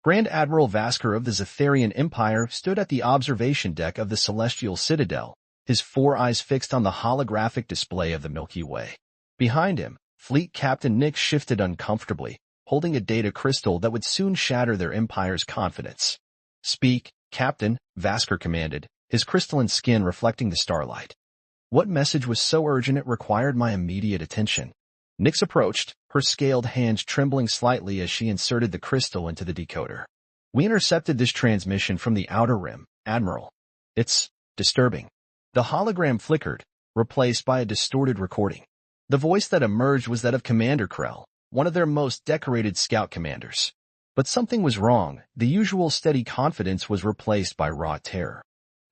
Grand Admiral Vasker of the Zetharian Empire stood at the observation deck of the Celestial Citadel, his four eyes fixed on the holographic display of the Milky Way. Behind him, Fleet Captain Nick shifted uncomfortably, holding a data crystal that would soon shatter their empire's confidence. "Speak, Captain," Vasker commanded, his crystalline skin reflecting the starlight. What message was so urgent it required my immediate attention? Nyx approached, her scaled hands trembling slightly as she inserted the crystal into the decoder. "We intercepted this transmission from the Outer Rim, Admiral. It's disturbing." The hologram flickered, replaced by a distorted recording. The voice that emerged was that of Commander Krell, one of their most decorated scout commanders. But something was wrong. The usual steady confidence was replaced by raw terror.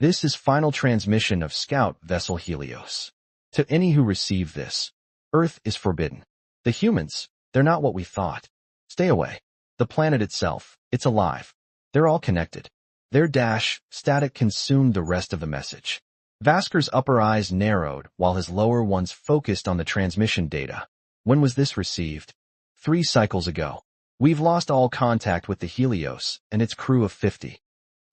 "This is final transmission of Scout Vessel Helios. To any who receive this, Earth is forbidden. The humans, they're not what we thought. Stay away. The planet itself, it's alive. They're all connected." Their static consumed the rest of the message. Vasker's upper eyes narrowed while his lower ones focused on the transmission data. "When was this received?" 3 cycles ago. "We've lost all contact with the Helios and its crew of 50.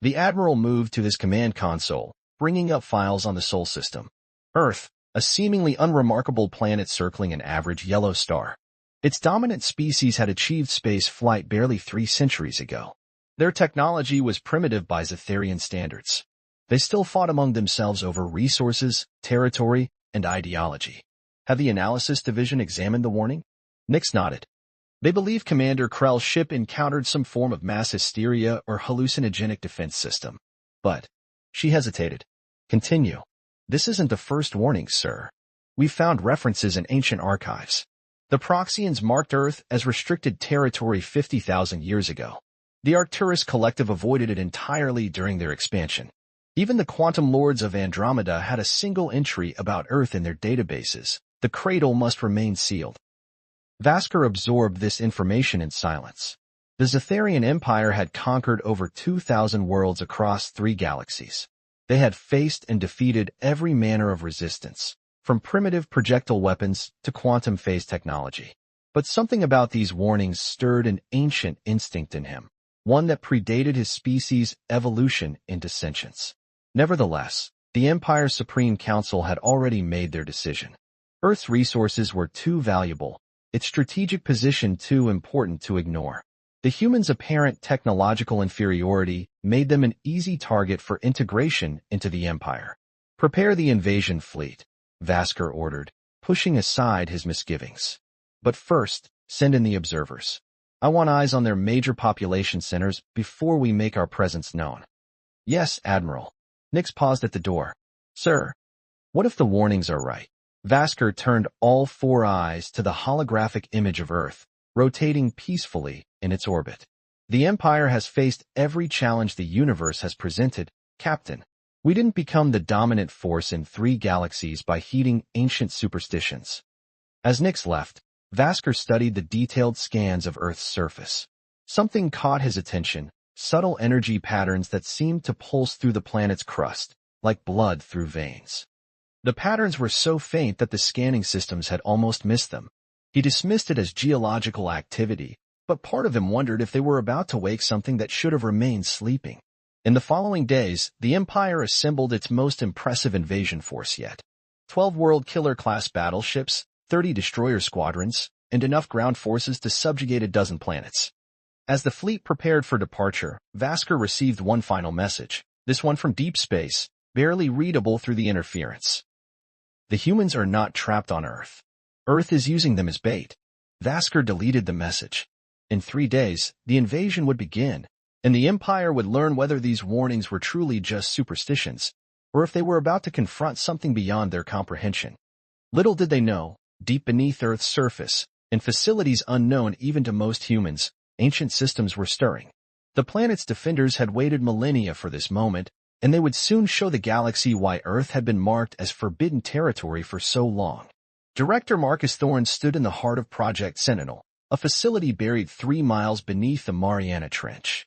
The Admiral moved to his command console, bringing up files on the Sol system. Earth, a seemingly unremarkable planet circling an average yellow star. Its dominant species had achieved space flight barely 3 centuries ago. Their technology was primitive by Zetharian standards. They still fought among themselves over resources, territory, and ideology. Have the Analysis Division examined the warning?" Nyx nodded. "They believe Commander Krell's ship encountered some form of mass hysteria or hallucinogenic defense system. But..." She hesitated. "Continue." "This isn't the first warning, sir. We've found references in ancient archives. The Proxians marked Earth as restricted territory 50,000 years ago. The Arcturus Collective avoided it entirely during their expansion. Even the Quantum Lords of Andromeda had a single entry about Earth in their databases. The cradle must remain sealed." Vasker absorbed this information in silence. The Zetharian Empire had conquered over 2,000 worlds across 3 galaxies. They had faced and defeated every manner of resistance, from primitive projectile weapons to quantum phase technology. But something about these warnings stirred an ancient instinct in him, one that predated his species' evolution into sentience. Nevertheless, the Empire's Supreme Council had already made their decision. Earth's resources were too valuable, its strategic position too important to ignore. The humans' apparent technological inferiority made them an easy target for integration into the Empire. "Prepare the invasion fleet," Vasker ordered, pushing aside his misgivings. "But first, send in the observers. I want eyes on their major population centers before we make our presence known." "Yes, Admiral." Nyx paused at the door. "Sir, what if the warnings are right?" Vasker turned all 4 eyes to the holographic image of Earth, rotating peacefully in its orbit. "The Empire has faced every challenge the universe has presented, Captain. We didn't become the dominant force in 3 galaxies by heeding ancient superstitions." As Nyx left, Vasker studied the detailed scans of Earth's surface. Something caught his attention, subtle energy patterns that seemed to pulse through the planet's crust, like blood through veins. The patterns were so faint that the scanning systems had almost missed them. He dismissed it as geological activity, but part of him wondered if they were about to wake something that should have remained sleeping. In the following days, the Empire assembled its most impressive invasion force yet. 12 World Killer-class battleships, 30 destroyer squadrons, and enough ground forces to subjugate a dozen planets. As the fleet prepared for departure, Vasker received one final message, this one from deep space, barely readable through the interference. "The humans are not trapped on Earth. Earth is using them as bait." Vasker deleted the message. In 3 days, the invasion would begin, and the Empire would learn whether these warnings were truly just superstitions, or if they were about to confront something beyond their comprehension. Little did they know, deep beneath Earth's surface, in facilities unknown even to most humans, ancient systems were stirring. The planet's defenders had waited millennia for this moment, and they would soon show the galaxy why Earth had been marked as forbidden territory for so long. Director Marcus Thorne stood in the heart of Project Sentinel, a facility buried 3 miles beneath the Mariana Trench.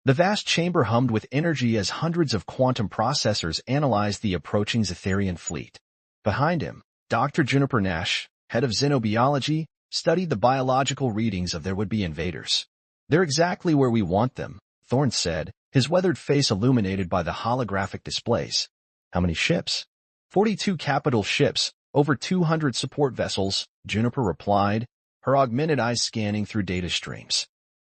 The vast chamber hummed with energy as hundreds of quantum processors analyzed the approaching Zetharian fleet. Behind him, Dr. Juniper Nash, head of xenobiology, studied the biological readings of their would-be invaders. They're exactly where we want them, Thorne said, his weathered face illuminated by the holographic displays. How many ships? 42 capital ships, over 200 support vessels, Juniper replied, her augmented eyes scanning through data streams.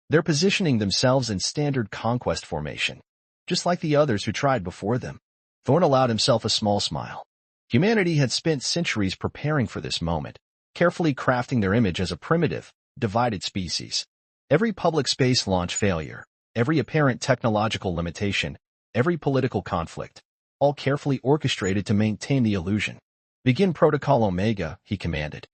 They're positioning themselves in standard conquest formation, just like the others who tried before them. Thorne allowed himself a small smile. Humanity had spent centuries preparing for this moment, carefully crafting their image as a primitive, divided species. Every public space launch failure, every apparent technological limitation, every political conflict, all carefully orchestrated to maintain the illusion. Begin Protocol Omega, he commanded.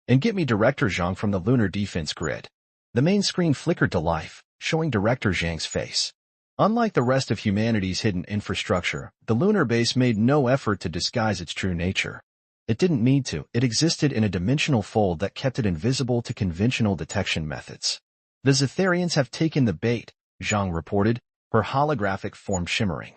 And get me Director Zhang from the lunar defense grid. The main screen flickered to life, showing Director Zhang's face. Unlike the rest of humanity's hidden infrastructure, the lunar base made no effort to disguise its true nature. It didn't need to. It existed in a dimensional fold that kept it invisible to conventional detection methods. The Zetharians have taken the bait, Zhang reported, her holographic form shimmering.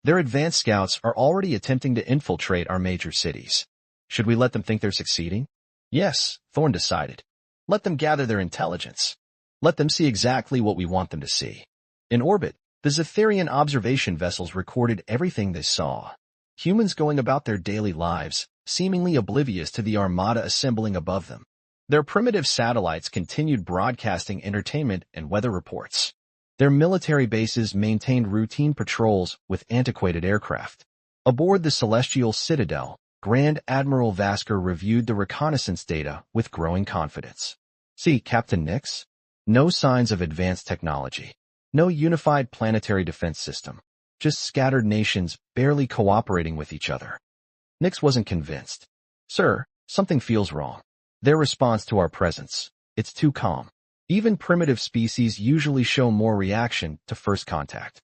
Their advanced scouts are already attempting to infiltrate our major cities. Should we let them think they're succeeding? Yes, Thorne decided. Let them gather their intelligence. Let them see exactly what we want them to see. In orbit, the Zetharian observation vessels recorded everything they saw. Humans going about their daily lives, seemingly oblivious to the armada assembling above them. Their primitive satellites continued broadcasting entertainment and weather reports. Their military bases maintained routine patrols with antiquated aircraft. Aboard the Celestial Citadel, Grand Admiral Vasker reviewed the reconnaissance data with growing confidence. See, Captain Nix? No signs of advanced technology. No unified planetary defense system. Just scattered nations barely cooperating with each other. Nix wasn't convinced. Sir, something feels wrong. Their response to our presence. It's too calm. Even primitive species usually show more reaction to first contact.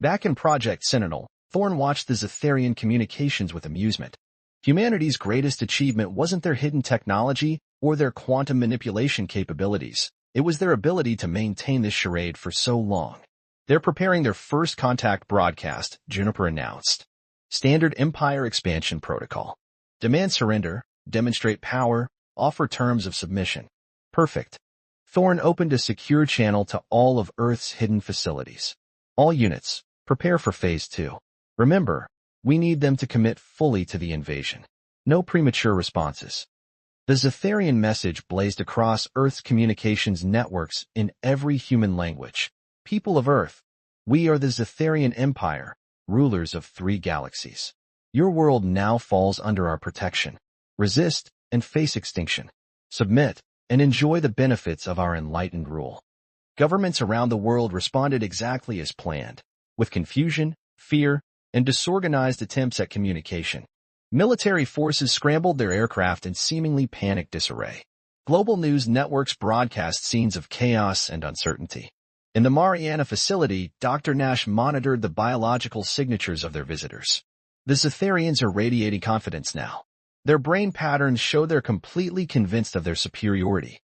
Back in Project Sentinel, Thorne watched the Zetharian communications with amusement. Humanity's greatest achievement wasn't their hidden technology or their quantum manipulation capabilities. It was their ability to maintain this charade for so long. They're preparing their first contact broadcast, Juniper announced. Standard Empire Expansion Protocol. Demand surrender, demonstrate power, offer terms of submission. Perfect. Thorne opened a secure channel to all of Earth's hidden facilities. All units, prepare for Phase 2. Remember, we need them to commit fully to the invasion. No premature responses. The Zetharian message blazed across Earth's communications networks in every human language. People of Earth, we are the Zetharian Empire, rulers of 3 galaxies. Your world now falls under our protection. Resist and face extinction. Submit and enjoy the benefits of our enlightened rule. Governments around the world responded exactly as planned, with confusion, fear, and disorganized attempts at communication. Military forces scrambled their aircraft in seemingly panicked disarray. Global news networks broadcast scenes of chaos and uncertainty. In the Mariana facility, Dr. Nash monitored the biological signatures of their visitors. The Zetharians are radiating confidence now. Their brain patterns show they're completely convinced of their superiority.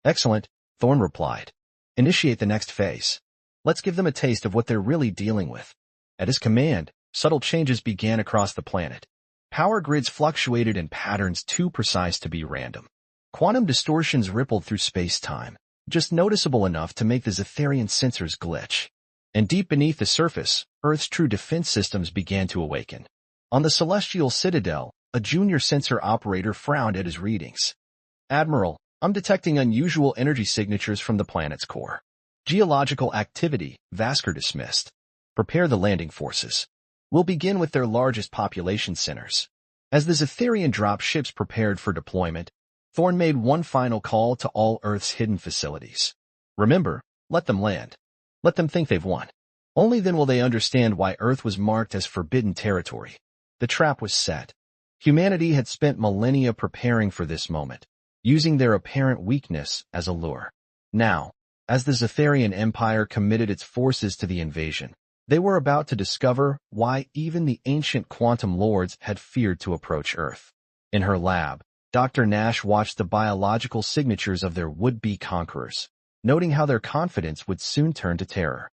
Excellent, Thorne replied. Initiate the next phase. Let's give them a taste of what they're really dealing with. At his command, subtle changes began across the planet. Power grids fluctuated in patterns too precise to be random. Quantum distortions rippled through space-time, just noticeable enough to make the Zetharian sensors glitch. And deep beneath the surface, Earth's true defense systems began to awaken. On the Celestial Citadel, a junior sensor operator frowned at his readings. Admiral, I'm detecting unusual energy signatures from the planet's core. Geological activity, Vasker dismissed. Prepare the landing forces. We'll begin with their largest population centers. As the Zetharian drop ships prepared for deployment, Thorne made one final call to all Earth's hidden facilities. Remember, let them land. Let them think they've won. Only then will they understand why Earth was marked as forbidden territory. The trap was set. Humanity had spent millennia preparing for this moment, using their apparent weakness as a lure. Now, as the Zetharian Empire committed its forces to the invasion, they were about to discover why even the ancient quantum lords had feared to approach Earth. In her lab, Dr. Nash watched the biological signatures of their would-be conquerors, noting how their confidence would soon turn to terror.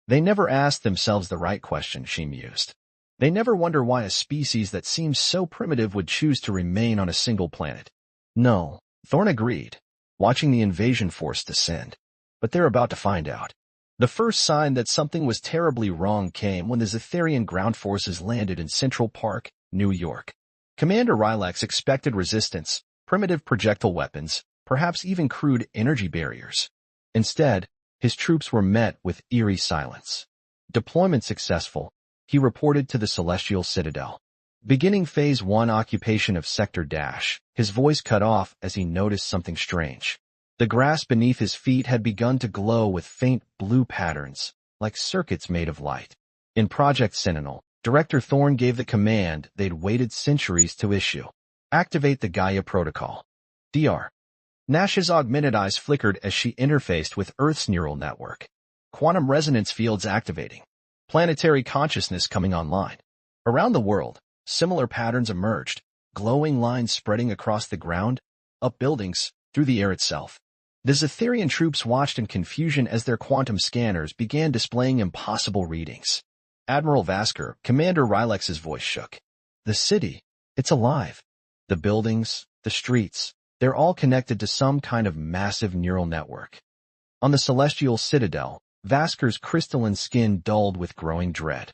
They never asked themselves the right question, she mused. They never wonder why a species that seems so primitive would choose to remain on a single planet. No, Thorne agreed, watching the invasion force descend. but they're about to find out. The first sign that something was terribly wrong came when the Zetharian ground forces landed in Central Park, New York. Commander Rylax expected resistance, primitive projectile weapons, perhaps even crude energy barriers. Instead, his troops were met with eerie silence. Deployment successful, he reported to the Celestial Citadel. Beginning Phase 1 occupation of Sector Dash, his voice cut off as he noticed something strange. The grass beneath his feet had begun to glow with faint blue patterns, like circuits made of light. In Project Sentinel, Director Thorne gave the command they'd waited centuries to issue. Activate the Gaia Protocol. Dr. Nash's augmented eyes flickered as she interfaced with Earth's neural network. Quantum resonance fields activating. Planetary consciousness coming online. Around the world, similar patterns emerged, glowing lines spreading across the ground, up buildings, through the air itself. The Zetharian troops watched in confusion as their quantum scanners began displaying impossible readings. Admiral Vasker, Commander Rylax's voice shook. The city, it's alive. The buildings, the streets, they're all connected to some kind of massive neural network. On the Celestial Citadel, Vasker's crystalline skin dulled with growing dread.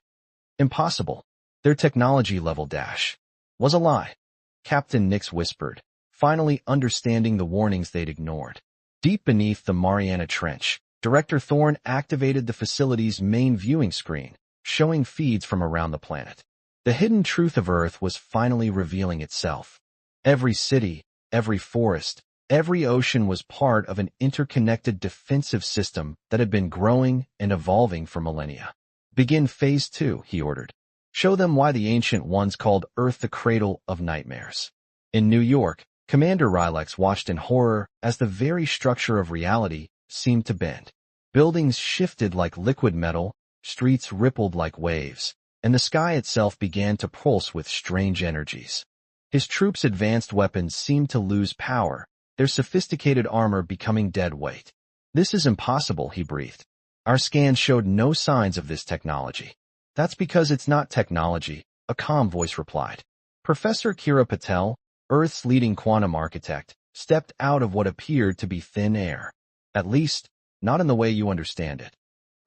Impossible. Their technology-level dash was a lie, Captain Nix whispered, finally understanding the warnings they'd ignored. Deep beneath the Mariana Trench, Director Thorne activated the facility's main viewing screen, showing feeds from around the planet. The hidden truth of Earth was finally revealing itself. Every city, every forest, every ocean was part of an interconnected defensive system that had been growing and evolving for millennia. Begin Phase 2, he ordered. Show them why the Ancient Ones called Earth the Cradle of Nightmares. In New York, Commander Rylax watched in horror as the very structure of reality seemed to bend. Buildings shifted like liquid metal, streets rippled like waves, and the sky itself began to pulse with strange energies. His troops' advanced weapons seemed to lose power, their sophisticated armor becoming dead weight. This is impossible, he breathed. Our scans showed no signs of this technology. That's because it's not technology, a calm voice replied. Professor Kira Patel, Earth's leading quantum architect, stepped out of what appeared to be thin air. At least, not in the way you understand it.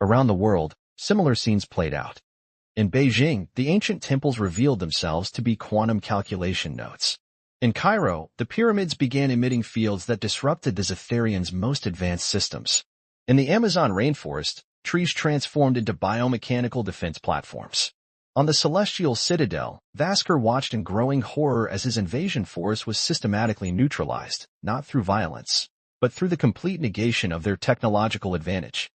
Around the world, similar scenes played out. In Beijing, the ancient temples revealed themselves to be quantum calculation notes. In Cairo, the pyramids began emitting fields that disrupted the Zetharians' most advanced systems. In the Amazon rainforest, trees transformed into biomechanical defense platforms. On the Celestial Citadel, Vasker watched in growing horror as his invasion force was systematically neutralized, not through violence, but through the complete negation of their technological advantage.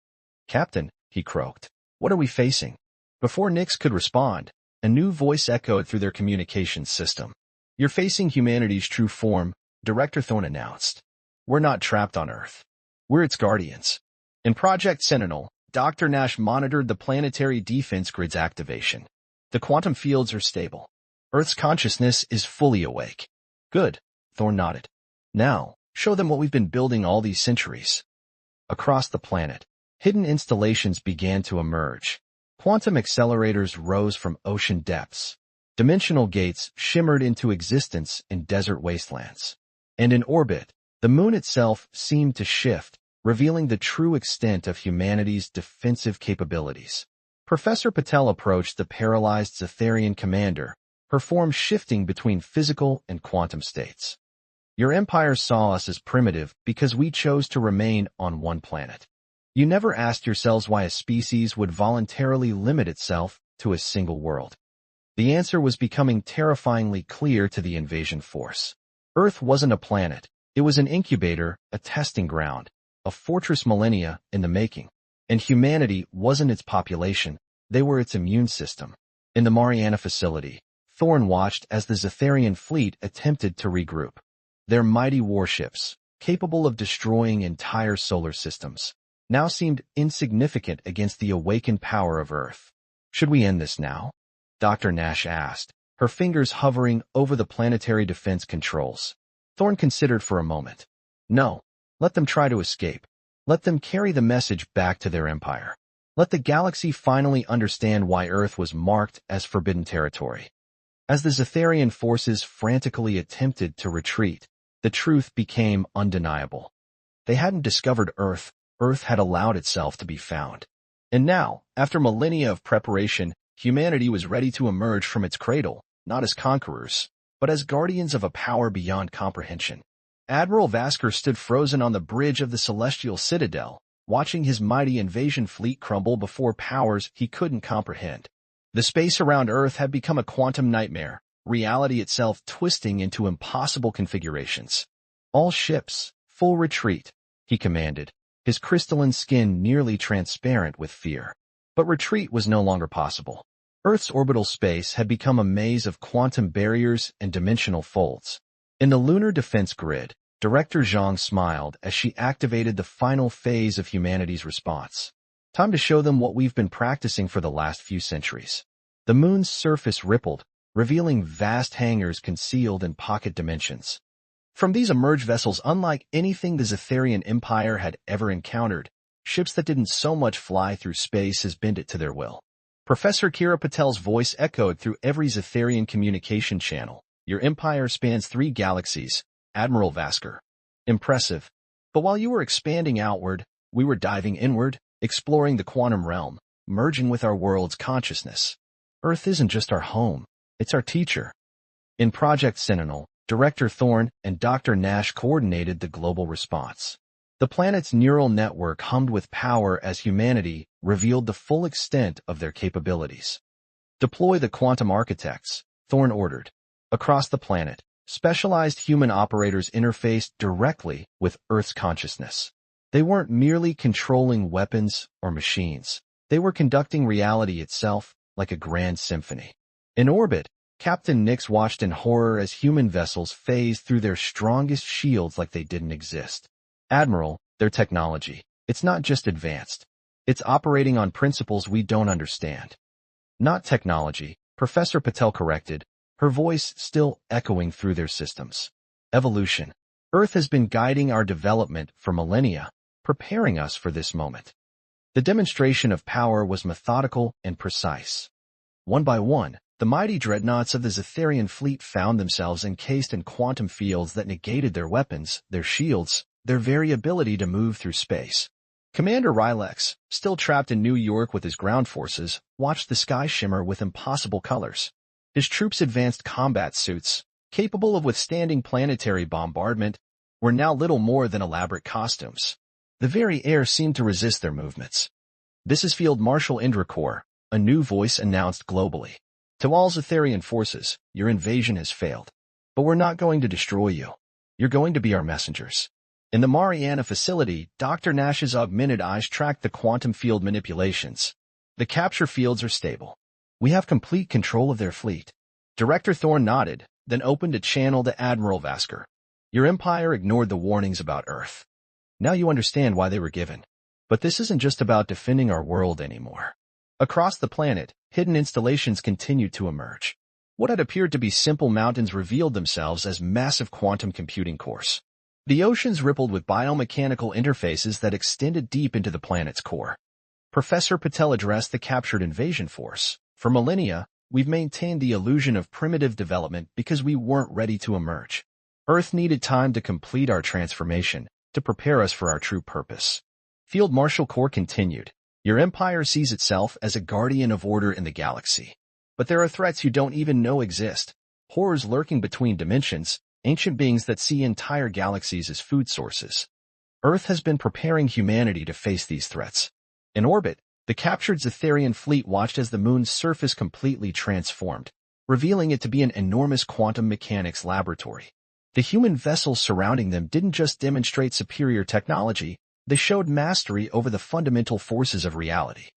Captain, he croaked, what are we facing? Before Nix could respond, a new voice echoed through their communications system. You're facing humanity's true form, Director Thorne announced. We're not trapped on Earth. We're its guardians. In Project Sentinel, Dr. Nash monitored the planetary defense grid's activation. The quantum fields are stable. Earth's consciousness is fully awake. Good, Thorne nodded. Now, show them what we've been building all these centuries. Across the planet, hidden installations began to emerge. Quantum accelerators rose from ocean depths. Dimensional gates shimmered into existence in desert wastelands. And in orbit, the moon itself seemed to shift, revealing the true extent of humanity's defensive capabilities. Professor Patel approached the paralyzed Zetharian commander, her form shifting between physical and quantum states. Your empire saw us as primitive because we chose to remain on one planet. You never asked yourselves why a species would voluntarily limit itself to a single world. The answer was becoming terrifyingly clear to the invasion force. Earth wasn't a planet. It was an incubator, a testing ground, a fortress millennia in the making. And humanity wasn't its population, they were its immune system. In the Mariana facility, Thorne watched as the Zetharian fleet attempted to regroup. Their mighty warships, capable of destroying entire solar systems, now seemed insignificant against the awakened power of Earth. Should we end this now? Dr. Nash asked, her fingers hovering over the planetary defense controls. Thorne considered for a moment. No, let them try to escape. Let them carry the message back to their empire. Let the galaxy finally understand why Earth was marked as forbidden territory. As the Zetharian forces frantically attempted to retreat, the truth became undeniable. They hadn't discovered Earth, Earth had allowed itself to be found. And now, after millennia of preparation, humanity was ready to emerge from its cradle, not as conquerors, but as guardians of a power beyond comprehension. Admiral Vasker stood frozen on the bridge of the celestial citadel, watching his mighty invasion fleet crumble before powers he couldn't comprehend. The space around Earth had become a quantum nightmare, reality itself twisting into impossible configurations. "All ships, full retreat," he commanded, his crystalline skin nearly transparent with fear. But retreat was no longer possible. Earth's orbital space had become a maze of quantum barriers and dimensional folds. In the lunar defense grid, Director Zhang smiled as she activated the final phase of humanity's response. "Time to show them what we've been practicing for the last few centuries." The moon's surface rippled, revealing vast hangars concealed in pocket dimensions. From these emerged vessels unlike anything the Zetharian Empire had ever encountered, ships that didn't so much fly through space as bend it to their will. Professor Kira Patel's voice echoed through every Zetharian communication channel. "Your empire spans 3 galaxies, Admiral Vasker. Impressive. But while you were expanding outward, we were diving inward, exploring the quantum realm, merging with our world's consciousness. Earth isn't just our home, it's our teacher." In Project Sentinel, Director Thorne and Dr. Nash coordinated the global response. The planet's neural network hummed with power as humanity revealed the full extent of their capabilities. "Deploy the quantum architects," Thorne ordered. Across the planet, specialized human operators interfaced directly with Earth's consciousness. They weren't merely controlling weapons or machines. They were conducting reality itself like a grand symphony. In orbit, Captain Nix watched in horror as human vessels phased through their strongest shields like they didn't exist. "Admiral, their technology, it's not just advanced. It's operating on principles we don't understand." "Not technology," Professor Patel corrected, her voice still echoing through their systems. "Evolution. Earth has been guiding our development for millennia, preparing us for this moment." The demonstration of power was methodical and precise. One by one, the mighty dreadnoughts of the Zetharian fleet found themselves encased in quantum fields that negated their weapons, their shields, their very ability to move through space. Commander Rylex, still trapped in New York with his ground forces, watched the sky shimmer with impossible colors. His troops' advanced combat suits, capable of withstanding planetary bombardment, were now little more than elaborate costumes. The very air seemed to resist their movements. "This is Field Marshal Indrakor," a new voice announced globally. "To all Zetharian forces, your invasion has failed. But we're not going to destroy you. You're going to be our messengers." In the Mariana facility, Dr. Nash's augmented eyes tracked the quantum field manipulations. "The capture fields are stable. We have complete control of their fleet." Director Thorne nodded, then opened a channel to Admiral Vasker. "Your empire ignored the warnings about Earth. Now you understand why they were given. But this isn't just about defending our world anymore." Across the planet, hidden installations continued to emerge. What had appeared to be simple mountains revealed themselves as massive quantum computing cores. The oceans rippled with biomechanical interfaces that extended deep into the planet's core. Professor Patel addressed the captured invasion force. "For millennia, we've maintained the illusion of primitive development because we weren't ready to emerge. Earth needed time to complete our transformation, to prepare us for our true purpose." Field Marshal Corps continued. "Your empire sees itself as a guardian of order in the galaxy. But there are threats you don't even know exist. Horrors lurking between dimensions, ancient beings that see entire galaxies as food sources. Earth has been preparing humanity to face these threats." In orbit, the captured Zetharian fleet watched as the moon's surface completely transformed, revealing it to be an enormous quantum mechanics laboratory. The human vessels surrounding them didn't just demonstrate superior technology, they showed mastery over the fundamental forces of reality.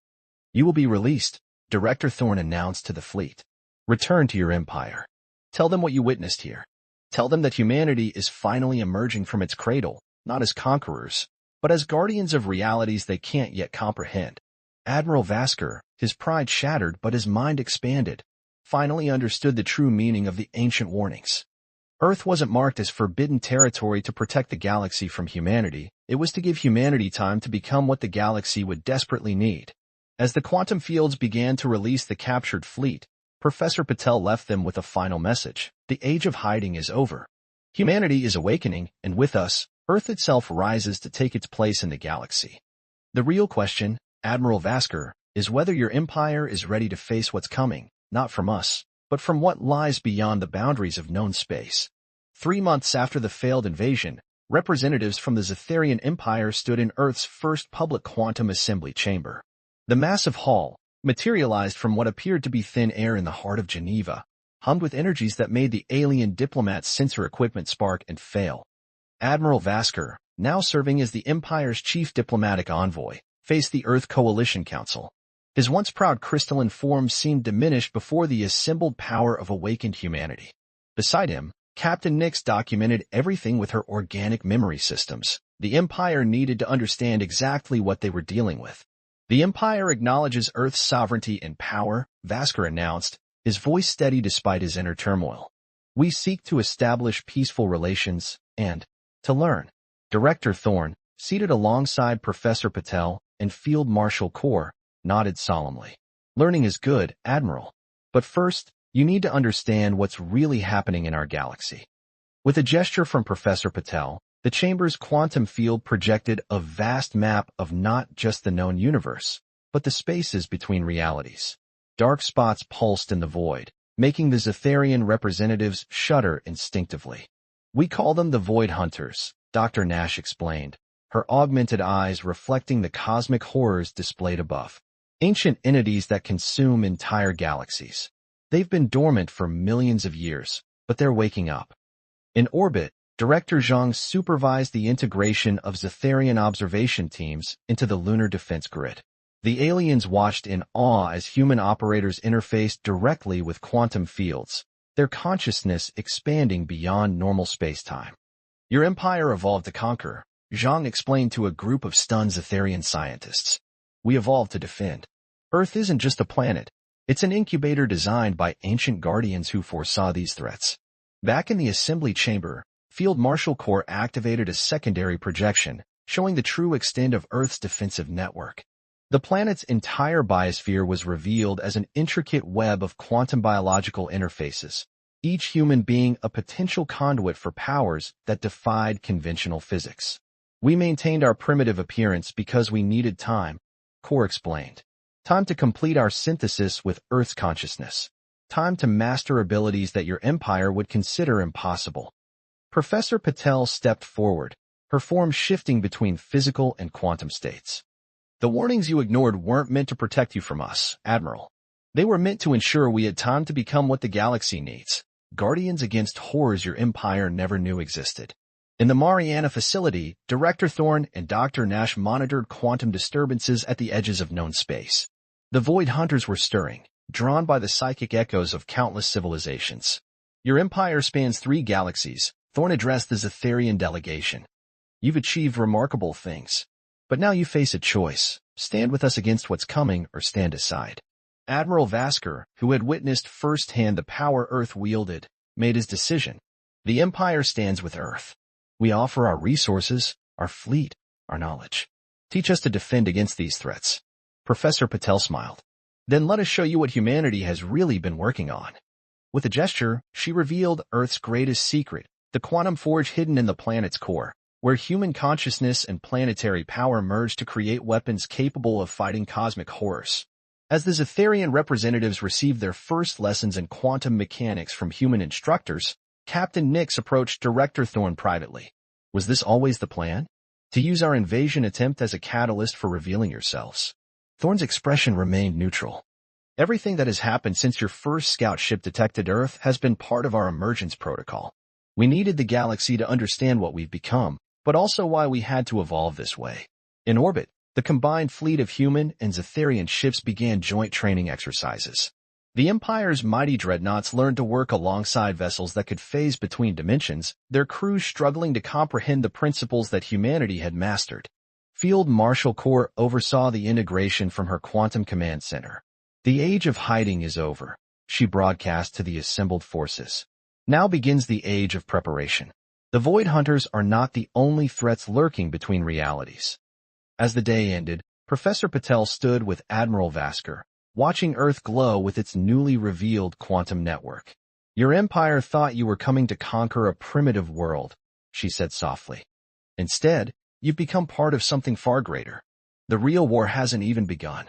"You will be released," Director Thorne announced to the fleet. "Return to your empire. Tell them what you witnessed here. Tell them that humanity is finally emerging from its cradle, not as conquerors, but as guardians of realities they can't yet comprehend." Admiral Vasker, his pride shattered but his mind expanded, finally understood the true meaning of the ancient warnings. Earth wasn't marked as forbidden territory to protect the galaxy from humanity, it was to give humanity time to become what the galaxy would desperately need. As the quantum fields began to release the captured fleet, Professor Patel left them with a final message. The age of hiding is over. Humanity is awakening, and with us, Earth itself rises to take its place in the galaxy. The real question, Admiral Vasker, is whether your empire is ready to face what's coming, not from us, but from what lies beyond the boundaries of known space. 3 months after the failed invasion, representatives from the Zetharian Empire stood in Earth's first public quantum assembly chamber. The massive hall, materialized from what appeared to be thin air in the heart of Geneva, hummed with energies that made the alien diplomat's sensor equipment spark and fail. Admiral Vasker, now serving as the Empire's chief diplomatic envoy, faced the Earth Coalition Council. His once proud crystalline form seemed diminished before the assembled power of awakened humanity. Beside him, Captain Nix documented everything with her organic memory systems. The Empire needed to understand exactly what they were dealing with. The Empire acknowledges Earth's sovereignty and power, Vasker announced, his voice steady despite his inner turmoil. We seek to establish peaceful relations and to learn. Director Thorne, seated alongside Professor Patel and Field Marshal Kaur, nodded solemnly. Learning is good, Admiral. But first, you need to understand what's really happening in our galaxy. With a gesture from Professor Patel, the chamber's quantum field projected a vast map of not just the known universe, but the spaces between realities. Dark spots pulsed in the void, making the Zetharian representatives shudder instinctively. We call them the Void Hunters, Dr. Nash explained, her augmented eyes reflecting the cosmic horrors displayed above. Ancient entities that consume entire galaxies. They've been dormant for millions of years, but they're waking up. In orbit, Director Zhang supervised the integration of Zetharian observation teams into the lunar defense grid. The aliens watched in awe as human operators interfaced directly with quantum fields, their consciousness expanding beyond normal space-time. Your empire evolved to conquer, Zhang explained to a group of stunned Zetharian scientists. We evolved to defend. Earth isn't just a planet. It's an incubator designed by ancient guardians who foresaw these threats. Back in the assembly chamber, Field Marshal Kaur activated a secondary projection, showing the true extent of Earth's defensive network. The planet's entire biosphere was revealed as an intricate web of quantum biological interfaces, each human being a potential conduit for powers that defied conventional physics. We maintained our primitive appearance because we needed time, Kaur explained. Time to complete our synthesis with Earth's consciousness. Time to master abilities that your empire would consider impossible. Professor Patel stepped forward, her form shifting between physical and quantum states. The warnings you ignored weren't meant to protect you from us, Admiral. They were meant to ensure we had time to become what the galaxy needs, guardians against horrors your empire never knew existed. In the Mariana facility, Director Thorne and Dr. Nash monitored quantum disturbances at the edges of known space. The Void Hunters were stirring, drawn by the psychic echoes of countless civilizations. Your empire spans 3 galaxies, Thorne addressed the Zetharian delegation. You've achieved remarkable things. But now you face a choice. Stand with us against what's coming or stand aside. Admiral Vasker, who had witnessed firsthand the power Earth wielded, made his decision. The Empire stands with Earth. We offer our resources, our fleet, our knowledge. Teach us to defend against these threats. Professor Patel smiled. Then let us show you what humanity has really been working on. With a gesture, she revealed Earth's greatest secret, the quantum forge hidden in the planet's core, where human consciousness and planetary power merge to create weapons capable of fighting cosmic horrors. As the Zetharian representatives received their first lessons in quantum mechanics from human instructors, Captain Nix approached Director Thorne privately. Was this always the plan? To use our invasion attempt as a catalyst for revealing yourselves? Thorne's expression remained neutral. Everything that has happened since your first scout ship detected Earth has been part of our emergence protocol. We needed the galaxy to understand what we've become, but also why we had to evolve this way. In orbit, the combined fleet of human and Zetharian ships began joint training exercises. The Empire's mighty dreadnoughts learned to work alongside vessels that could phase between dimensions, their crews struggling to comprehend the principles that humanity had mastered. Field Marshal Kaur oversaw the integration from her quantum command center. The age of hiding is over, she broadcast to the assembled forces. Now begins the age of preparation. The Void Hunters are not the only threats lurking between realities. As the day ended, Professor Patel stood with Admiral Vasker, watching Earth glow with its newly revealed quantum network. Your empire thought you were coming to conquer a primitive world, she said softly. Instead, you've become part of something far greater. The real war hasn't even begun.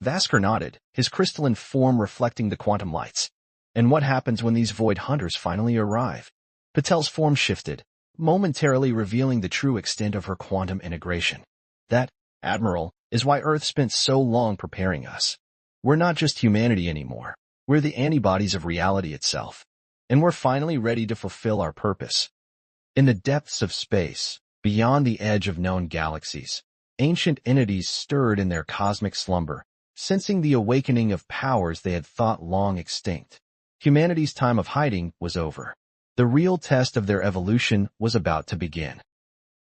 Vasker nodded, his crystalline form reflecting the quantum lights. And what happens when these void hunters finally arrive? Patel's form shifted, momentarily revealing the true extent of her quantum integration. That, Admiral, is why Earth spent so long preparing us. We're not just humanity anymore. We're the antibodies of reality itself. And we're finally ready to fulfill our purpose. In the depths of space, beyond the edge of known galaxies, ancient entities stirred in their cosmic slumber, sensing the awakening of powers they had thought long extinct. Humanity's time of hiding was over. The real test of their evolution was about to begin.